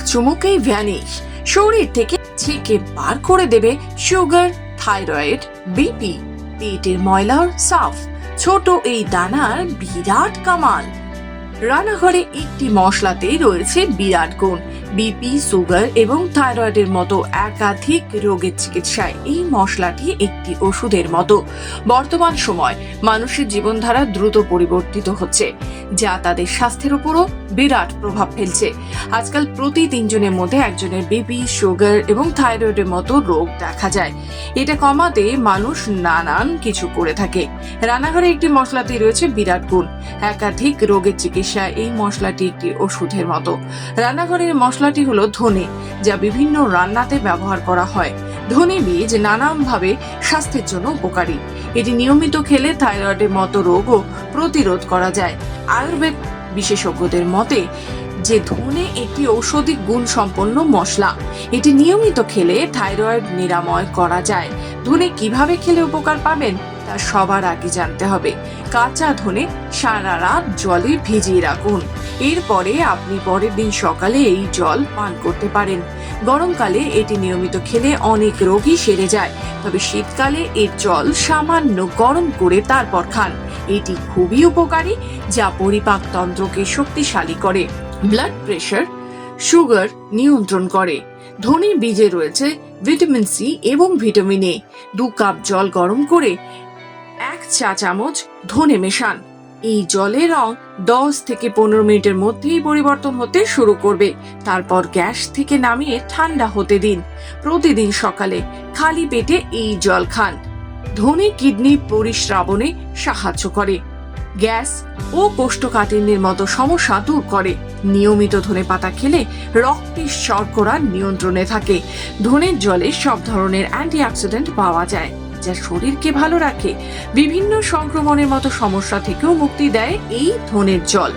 চুমুকেই vanish, শরীর থেকে ছেঁকে বার করে দেবে সুগার, থাইরয়েড, বিপি, পেটের ময়লার সাফ। ছোট এই দানার বিরাট কামাল। রান্নাঘরে একটি মশলাতেই রয়েছে বিরাট গুণ। বিপি, সুগার এবং থাইরয়েডের মতো একাধিক রোগের চিকিৎসায় এই মশলাটি একটি ওষুধের মতো। বর্তমান সময় মানুষের জীবনধারা দ্রুত পরিবর্তিত হচ্ছে, যা তাদের স্বাস্থ্যের উপরও বিরাট প্রভাব ফেলছে। আজকাল প্রতি 3 জনের মধ্যে একজনের বিপি, সুগার এবং থাইরয়েডের মতো রোগ দেখা যায়। এটা কমাতে মানুষ নানান কিছু করে থাকে। রান্নাঘরে একটি মশলাতে রয়েছে বিরাট গুণ। একাধিক রোগের চিকিৎসায় এই মশলাটি একটি ওষুধের মতো। রান্নাঘরের মশলাটি হলো ধনে, যা বিভিন্ন রান্নাতে ব্যবহার করা হয়। ধনে বীজ নানানভাবে স্বাস্থ্যের জন্য উপকারী। এটি নিয়মিত খেলে থাইরয়েডের মতো রোগও প্রতিরোধ করা যায়। আয়ুর্বেদ বিশেষজ্ঞদের মতে যে ধনে একটি ঔষধি গুণ সম্পন্ন মশলা। এটি নিয়মিত খেলে থাইরয়েড নিরাময় করা যায়। ধনে কিভাবে খেলে উপকার পাবেন তা সবার আগে জানতে হবে। কাঁচা ধনে সারা রাত জলে ভিজিয়ে রাখুন। এরপরে আপনি পরের দিন সকালে এই জল পান করতে পারেন। গরমকালে এটি নিয়মিত খেলে অনেক রোগই সেরে যায়, তবে শীতকালে এর জল সামান্য গরম করে তারপর খান। এটি খুবই উপকারী, যা পরিপাক তন্ত্রকে শক্তিশালী করে, ব্লাড প্রেশার, সুগার নিয়ন্ত্রণ করে। ধনে বীজে রয়েছে ভিটামিন সি এবং ভিটামিন এ। 2 কাপ জল গরম করে 1 চা চামচ ধনে মেশান। এই জলের রং 10 থেকে 15 মিনিটের মধ্যেই পরিবর্তন হতে শুরু করবে। তারপর গ্যাস থেকে নামিয়ে ঠান্ডা হতে দিন। প্রতিদিন সকালে খালি পেটে এই জল খান। ধনে কিডনি পরিস্রাবনে সাহায্য করে, গ্যাস ও কোষ্ঠকাঠিন্যের মতো সমস্যা দূর করে। নিয়মিত ধনে পাতা খেলে রক্তে শর্করা নিয়ন্ত্রণে থাকে। ধনের জলে সব ধরনের অ্যান্টিঅক্সিডেন্ট পাওয়া যায়, যা শরীরকে ভালো রাখে। বিভিন্ন সংক্রমণের মতো সমস্যা থেকেও মুক্তি দেয় এই ধনের জল।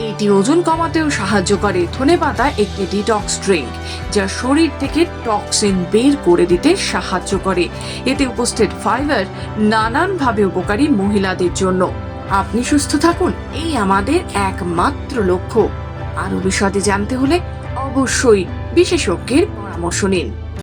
এটি ওজন কমাতেও সাহায্য করে। ধনেপাতা একটি ডিটক্স ড্রিঙ্ক, যা শরীর থেকে টক্সিন বের করে দিতে সাহায্য করে। এতে উপস্থিত ফাইবার নানানভাবে উপকারী মহিলাদের জন্য। আপনি সুস্থ থাকুন, এই আমাদের একমাত্র লক্ষ্য। আরো বিশদে জানতে হলে অবশ্যই বিশেষজ্ঞের পরামর্শ নিন।